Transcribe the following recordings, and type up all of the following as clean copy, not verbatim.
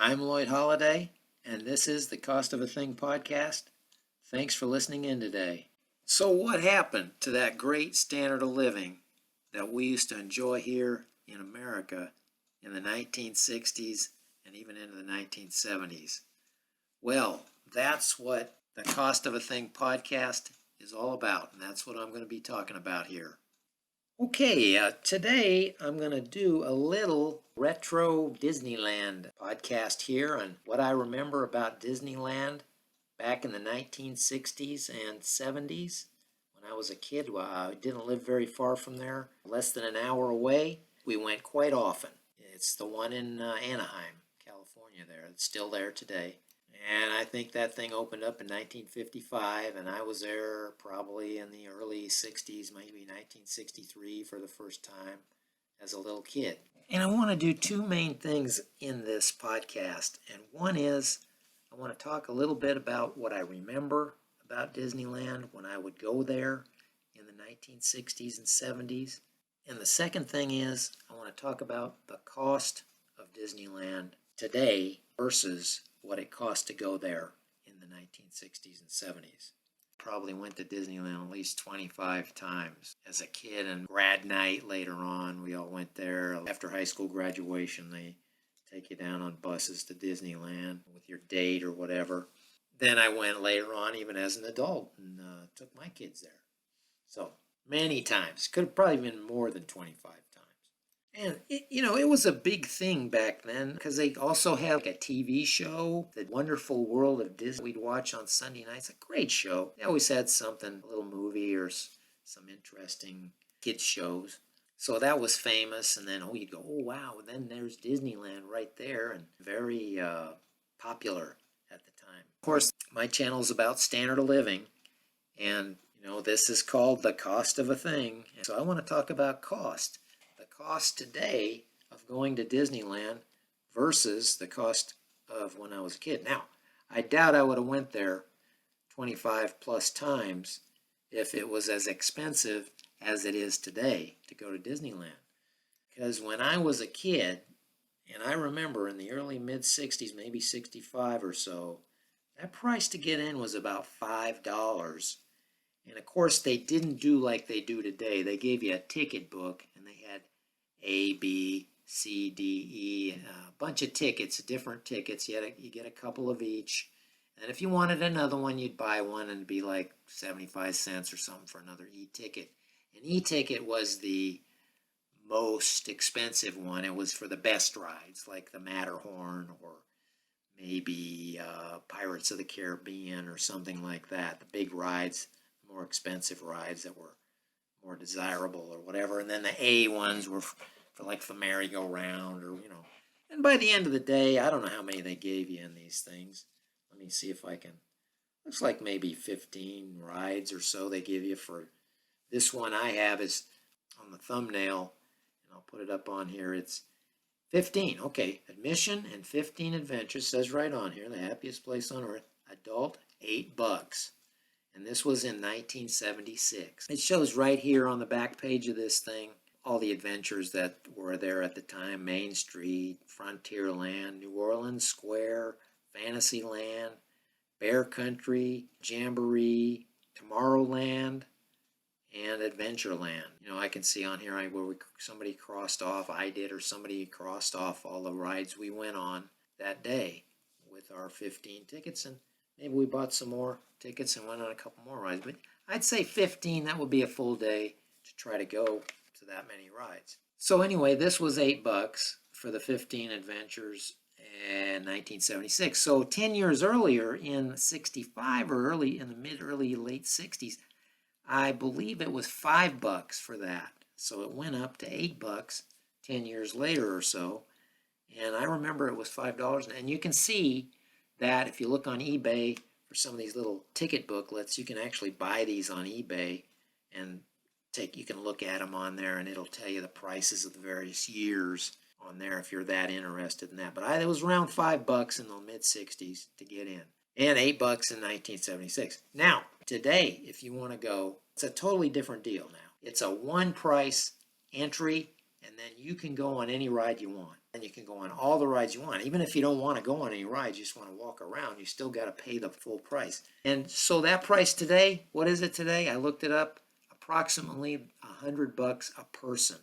I'm Lloyd Holiday, and this is the Cost of a Thing podcast. Thanks for listening in today. So what happened to that great standard of living that we used to enjoy here in America in the 1960s and even into the 1970s? Well, that's what the Cost of a Thing podcast is all about, and that's what I'm going to be talking about here. Okay, today I'm going to do a little retro Disneyland podcast here on what I remember about Disneyland back in the 1960s and 70s. When I was a kid, well, I didn't live very far from there, less than an hour away. We went quite often. It's the one in Anaheim, California there. It's still there today. And I think that thing opened up in 1955, and I was there probably in the early 60s, maybe 1963 for the first time as a little kid. And I want to do two main things in this podcast. And one is I want to talk a little bit about what I remember about Disneyland when I would go there in the 1960s and 70s. And the second thing is I want to talk about the cost of Disneyland today versus what it cost to go there in the 1960s and 70s. Probably went to Disneyland at least 25 times as a kid, and grad night later on, we all went there. After high school graduation, they take you down on buses to Disneyland with your date or whatever. Then I went later on, even as an adult, and took my kids there. So many times. Could have probably been more than 25 times. And, it was a big thing back then because they also had like a TV show, The Wonderful World of Disney, we'd watch on Sunday nights. A great show. They always had something, a little movie or some interesting kids shows. So that was famous. And then, you'd go, oh, wow. And then there's Disneyland right there, and very popular at the time. Of course, my channel is about standard of living. And, this is called The Cost of a Thing. And so I want to talk about cost. Cost today of going to Disneyland versus the cost of when I was a kid. Now, I doubt I would have went there 25 plus times if it was as expensive as it is today to go to Disneyland. Because when I was a kid, and I remember in the early mid-60s, maybe 65 or so, that price to get in was about $5. And of course, they didn't do like they do today. They gave you a ticket book, and they had A, B, C, D, E, a bunch of tickets, different tickets. You get a couple of each. And if you wanted another one, you'd buy one, and it'd be like 75 cents or something for another e-ticket. An e-ticket was the most expensive one. It was for the best rides, like the Matterhorn or maybe Pirates of the Caribbean or something like that. The big rides, more expensive rides that were more desirable or whatever. And then the A ones were for like the merry-go-round or, And by the end of the day, I don't know how many they gave you in these things. Let me see if I can. Looks like maybe 15 rides or so they give you for this one I have is on the thumbnail, and I'll put it up on here. It's 15. Okay, admission and 15 adventures. Says right on here, the happiest place on earth. Adult, $8. And this was in 1976. It shows right here on the back page of this thing all the adventures that were there at the time. Main Street, Frontierland, New Orleans Square, Fantasyland, Bear Country, Jamboree, Tomorrowland, and Adventureland. I can see on here where somebody crossed off, I did, or somebody crossed off all the rides we went on that day with our 15 tickets, and maybe we bought some more tickets and went on a couple more rides. But I'd say 15, that would be a full day to try to go to that many rides. So anyway, this was $8 for the 15 adventures in 1976. So 10 years earlier in 65 or early late 60s, I believe it was $5 for that. So it went up to $8 10 years later or so. And I remember it was $5. And you can see that if you look on eBay for some of these little ticket booklets, you can actually buy these on eBay and you can look at them on there, and it'll tell you the prices of the various years on there if you're that interested in that. But it was around $5 in the mid-60s to get in, and $8 in 1976. Now, today, if you want to go, it's a totally different deal now. It's a one-price entry, and then you can go on any ride you want. And you can go on all the rides you want. Even if you don't want to go on any rides, you just want to walk around, you still got to pay the full price. And so that price today, what is it today? I looked it up, approximately $100 a person.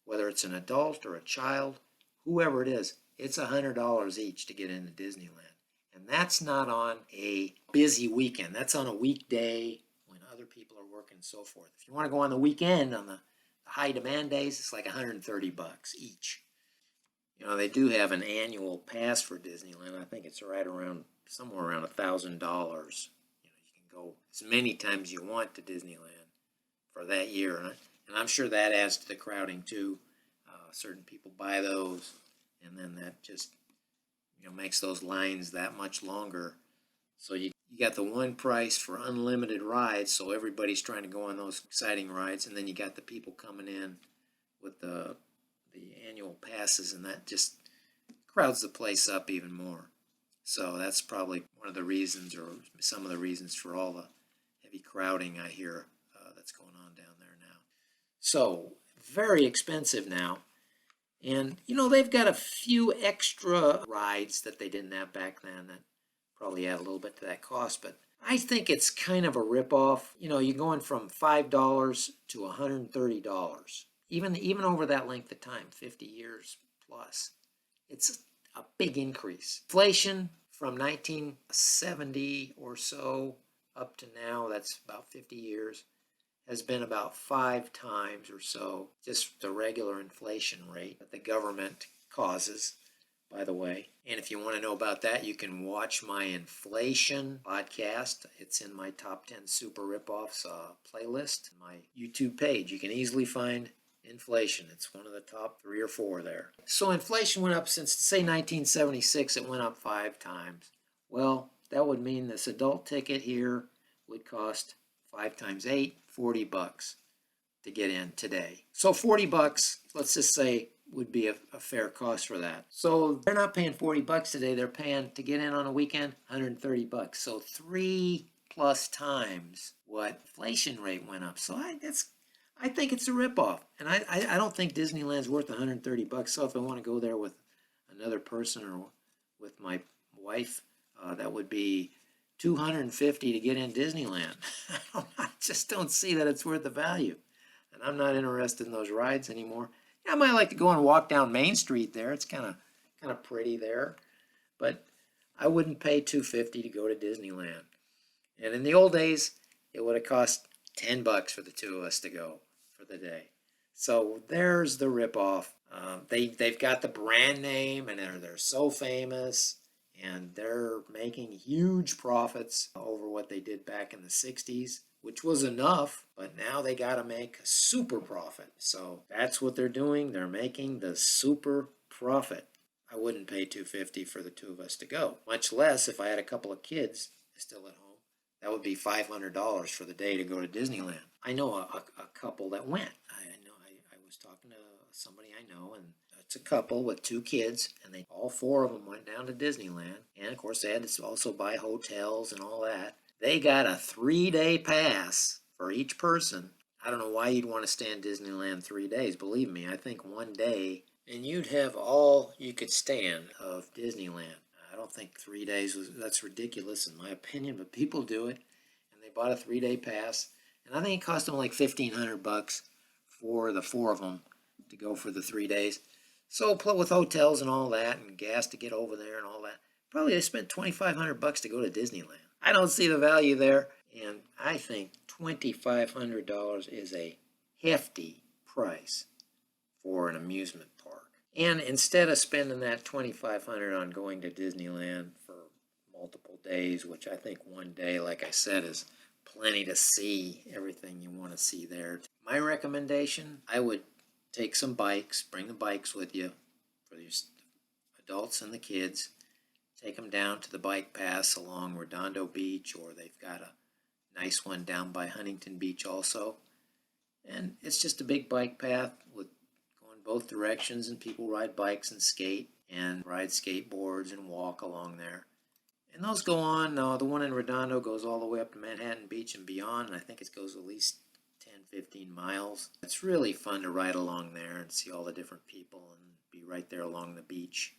Whether it's an adult or a child, whoever it is, it's $100 each to get into Disneyland. And that's not on a busy weekend. That's on a weekday when other people are working and so forth. If you want to go on the weekend, on the high demand days, it's like $130 each. You know, they do have an annual pass for Disneyland. I think it's right around, somewhere around $1,000. You know, you can go as many times you want to Disneyland for that year. And I'm sure that adds to the crowding too. Certain people buy those, and then that just, you know, makes those lines that much longer. So you got the one price for unlimited rides, so everybody's trying to go on those exciting rides, and then you got the people coming in with the annual passes, and that just crowds the place up even more. So that's probably one of the reasons, or some of the reasons, for all the heavy crowding I hear that's going on down there now. So very expensive now. And, you know, they've got a few extra rides that they didn't have back then that probably add a little bit to that cost. But I think it's kind of a ripoff. You know, you're going from $5 to $130, even over that length of time, 50 years plus. It's a big increase. Inflation from 1970 or so up to now, that's about 50 years, has been about 5 times or so, just the regular inflation rate that the government causes, by the way. And if you want to know about that, you can watch my inflation podcast. It's in my top 10 super ripoffs playlist, my YouTube page. You can easily find inflation. It's one of the top 3 or 4 there. So inflation went up since, say, 1976. It went up 5 times. Well, that would mean this adult ticket here would cost 5 times 8, $40 to get in today. So $40, let's just say, would be a fair cost for that. So they're not paying $40 today. They're paying, to get in on a weekend, $130. So 3+ times what inflation rate went up. So I think it's a ripoff. And I don't think Disneyland's worth $130. So if I want to go there with another person or with my wife, that would be $250 to get in Disneyland. I just don't see that it's worth the value. And I'm not interested in those rides anymore. Yeah, I might like to go and walk down Main Street there. It's kind of pretty there. But I wouldn't pay $250 to go to Disneyland. And in the old days, it would have cost $10 for the 2 of us to go for the day. So there's the ripoff. They've got the brand name, and they're so famous. And they're making huge profits over what they did back in the 60s, which was enough, but now they got to make a super profit. So that's what they're doing. They're making the super profit. I wouldn't pay $250 for the 2 of us to go, much less if I had a couple of kids still at home. That would be $500 for the day to go to Disneyland. I know a couple that went. I was talking to somebody I know, and it's a couple with 2 kids, and all 4 of them went down to Disneyland. And of course, they had to also buy hotels and all that. They got a 3-day pass for each person. I don't know why you'd want to stay in Disneyland 3 days. Believe me, I think 1 day, and you'd have all you could stand of Disneyland. I don't think 3 days that's ridiculous in my opinion, but people do it. And they bought a 3-day pass, and I think it cost them like $1,500 for the 4 of them to go for the 3 days. So with hotels and all that, and gas to get over there and all that, probably they spent $2,500 to go to Disneyland. I don't see the value there, and I think $2,500 is a hefty price for an amusement park. And instead of spending that $2,500 on going to Disneyland for multiple days, which I think 1 day, like I said, is plenty to see everything you want to see there. My recommendation, I would take some bikes, bring the bikes with you for these adults and the kids. Take them down to the bike paths along Redondo Beach, or they've got a nice one down by Huntington Beach also. And it's just a big bike path with going both directions, and people ride bikes and skate and ride skateboards and walk along there. And those go on. The one in Redondo goes all the way up to Manhattan Beach and beyond, and I think it goes at least 10, 15 miles. It's really fun to ride along there and see all the different people and be right there along the beach.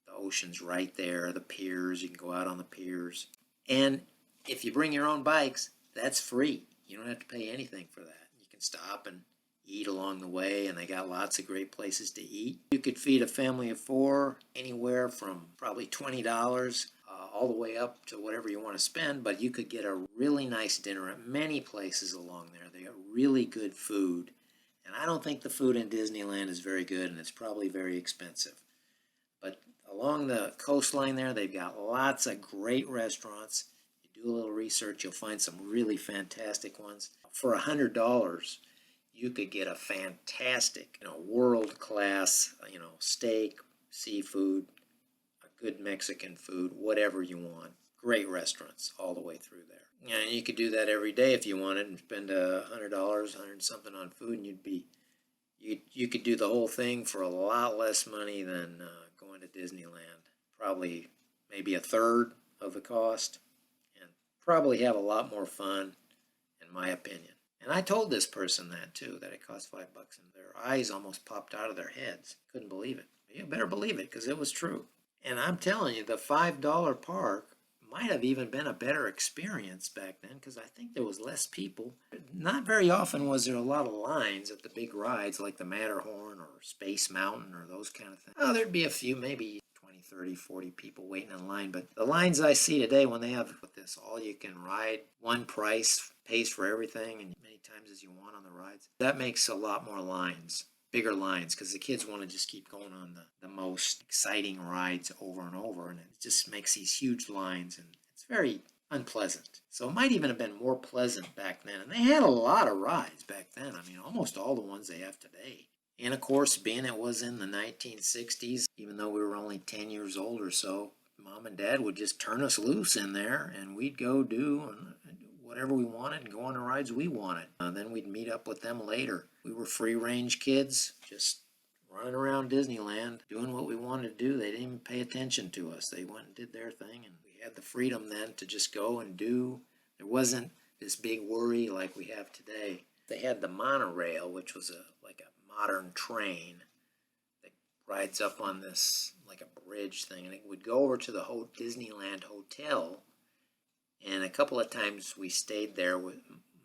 The ocean's right there, the piers, you can go out on the piers. And if you bring your own bikes, that's free. You don't have to pay anything for that. You can stop and eat along the way, and they got lots of great places to eat. You could feed a family of 4 anywhere from probably $20 all the way up to whatever you want to spend, but you could get a really nice dinner at many places along there. They got really good food, and I don't think the food in Disneyland is very good, and it's probably very expensive. But along the coastline there, they've got lots of great restaurants. You do a little research, you'll find some really fantastic ones. For $100, you could get a fantastic, world-class, steak, seafood, a good Mexican food, whatever you want. Great restaurants all the way through there. And you could do that every day if you wanted and spend $100, 100 something on food, and you could do the whole thing for a lot less money than going to Disneyland. Probably maybe a third of the cost, and probably have a lot more fun, in my opinion. And I told this person that too, that it cost $5, and their eyes almost popped out of their heads. Couldn't believe it. You better believe it, because it was true. And I'm telling you, the $5 park might have even been a better experience back then, because I think there was less people. Not very often was there a lot of lines at the big rides like the Matterhorn or Space Mountain or those kind of things. Oh, there'd be a few, maybe 20, 30, 40 people waiting in line. But the lines I see today, when they have this all-you-can-ride, one price, pays for everything, and many times as you want on the rides, that makes a lot more lines. Bigger lines, because the kids want to just keep going on the most exciting rides over and over, and it just makes these huge lines, and it's very unpleasant. So it might even have been more pleasant back then, and they had a lot of rides back then. I mean, almost all the ones they have today. And of course, being it was in the 1960s, even though we were only 10 years old or so, Mom and Dad would just turn us loose in there, and we'd go do whatever we wanted and go on the rides we wanted. Then we'd meet up with them later. We were free-range kids, just running around Disneyland, doing what we wanted to do. They didn't even pay attention to us. They went and did their thing, and we had the freedom then to just go and do. There wasn't this big worry like we have today. They had the monorail, which was like a modern train that rides up on this, like a bridge thing, and it would go over to the whole Disneyland Hotel. And a couple of times we stayed there with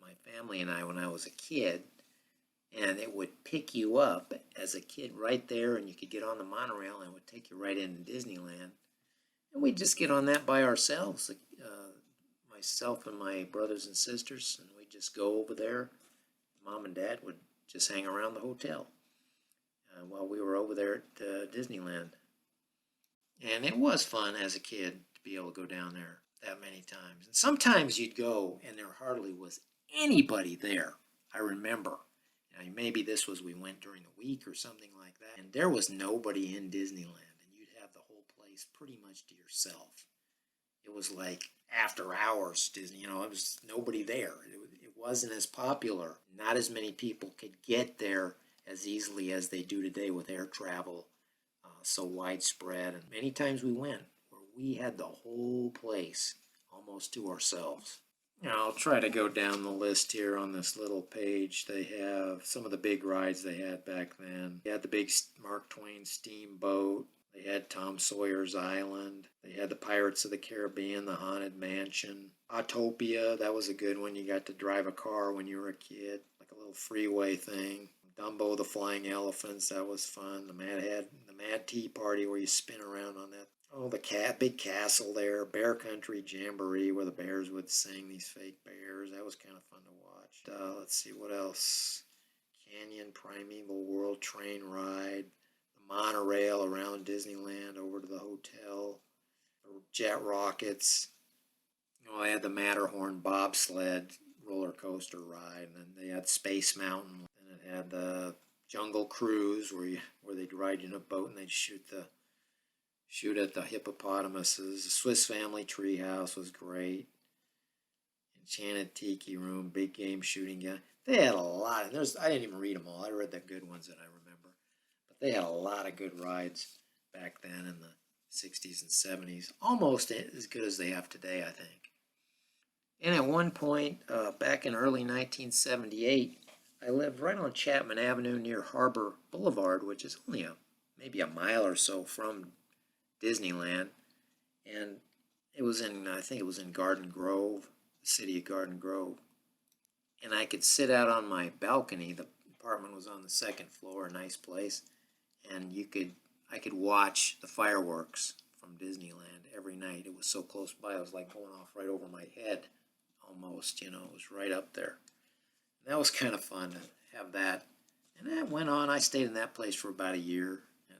my family and I when I was a kid, and it would pick you up as a kid right there, and you could get on the monorail and it would take you right into Disneyland. And we'd just get on that by ourselves, myself and my brothers and sisters, and we'd just go over there. Mom and Dad would just hang around the hotel while we were over there at Disneyland. And it was fun as a kid to be able to go down there that many times. And sometimes you'd go and there hardly was anybody there. I remember. Maybe this was, we went during the week or something like that, and there was nobody in Disneyland, and you'd have the whole place pretty much to yourself. It was like after hours Disney, it was nobody there. It wasn't as popular. Not as many people could get there as easily as they do today with air travel so widespread. And many times we went where we had the whole place almost to ourselves. I'll try to go down the list here on this little page. They have some of the big rides they had back then. They had the big Mark Twain steamboat. They had Tom Sawyer's Island. They had the Pirates of the Caribbean, the Haunted Mansion. Autopia, that was a good one. You got to drive a car when you were a kid, like a little freeway thing. Dumbo, the Flying Elephants, that was fun. The Mad Tea Party where you spin around on that. Oh, the big castle there. Bear Country Jamboree where the bears would sing, these fake bears. That was kind of fun to watch. Let's see, what else? Canyon Primeval World Train Ride. The monorail around Disneyland over to the hotel. The jet rockets. They had the Matterhorn bobsled roller coaster ride. And then they had Space Mountain. And it had the Jungle Cruise where they'd ride in a boat and they'd shoot at the hippopotamuses. The Swiss Family Treehouse was great. Enchanted Tiki Room, big game shooting gun. They had a lot. I didn't even read them all. I read the good ones that I remember. But they had a lot of good rides back then in the 60s and 70s. Almost as good as they have today, I think. And at one point, back in early 1978, I lived right on Chapman Avenue near Harbor Boulevard, which is only a maybe a mile or so from Disneyland, and I think it was in Garden Grove, the city of Garden Grove. And I could sit out on my balcony. The apartment was on the second floor, a nice place, and I could watch the fireworks from Disneyland every night. It was so close by. It was like going off right over my head almost, it was right up there. And that was kind of fun to have that. And that went on. I stayed in that place for about a year. And,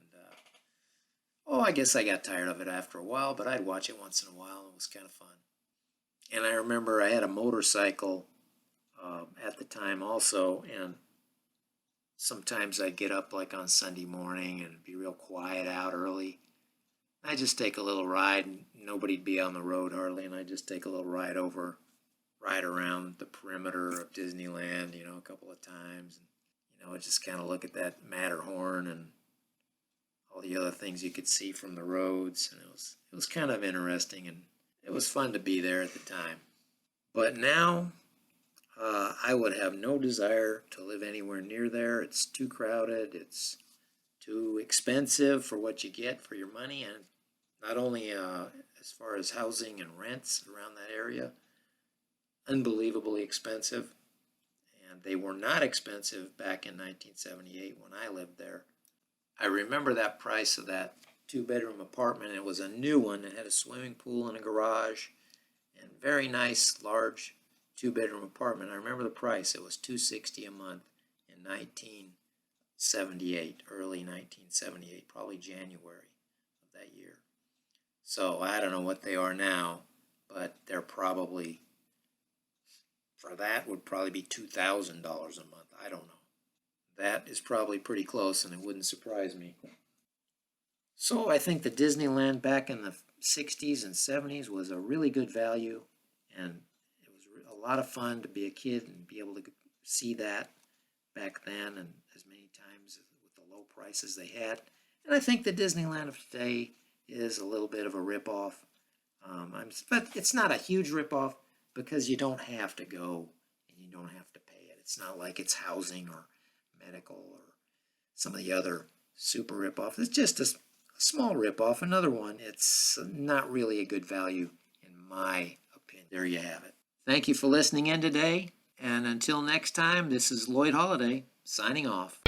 I guess I got tired of it after a while, but I'd watch it once in a while. It was kind of fun. And I remember I had a motorcycle at the time also, and sometimes I'd get up like on Sunday morning and be real quiet out early. I'd just take a little ride, and nobody'd be on the road hardly, and I'd just take a little ride around the perimeter of Disneyland, a couple of times. And, I'd just kind of look at that Matterhorn and all the other things you could see from the roads, and it was kind of interesting, and it was fun to be there at the time. But now, I would have no desire to live anywhere near there. It's too crowded. It's too expensive for what you get for your money, and not only as far as housing and rents around that area, unbelievably expensive. And they were not expensive back in 1978 when I lived there. I remember that price of that two-bedroom apartment. It was a new one. It had a swimming pool and a garage, and very nice, large two-bedroom apartment. I remember the price. It was $260 a month in 1978, early 1978, probably January of that year. So I don't know what they are now, but they're probably, for that would probably be $2,000 a month. I don't know. That is probably pretty close, and it wouldn't surprise me. So I think the Disneyland back in the 60s and 70s was a really good value, and it was a lot of fun to be a kid and be able to see that back then, and as many times with the low prices they had. And I think the Disneyland of today is a little bit of a ripoff. But it's not a huge ripoff because you don't have to go and you don't have to pay it. It's not like it's housing or medical or some of the other super ripoffs. It's just a small ripoff. Another one. It's not really a good value in my opinion. There you have it. Thank you for listening in today. And until next time, this is Lloyd Holiday signing off.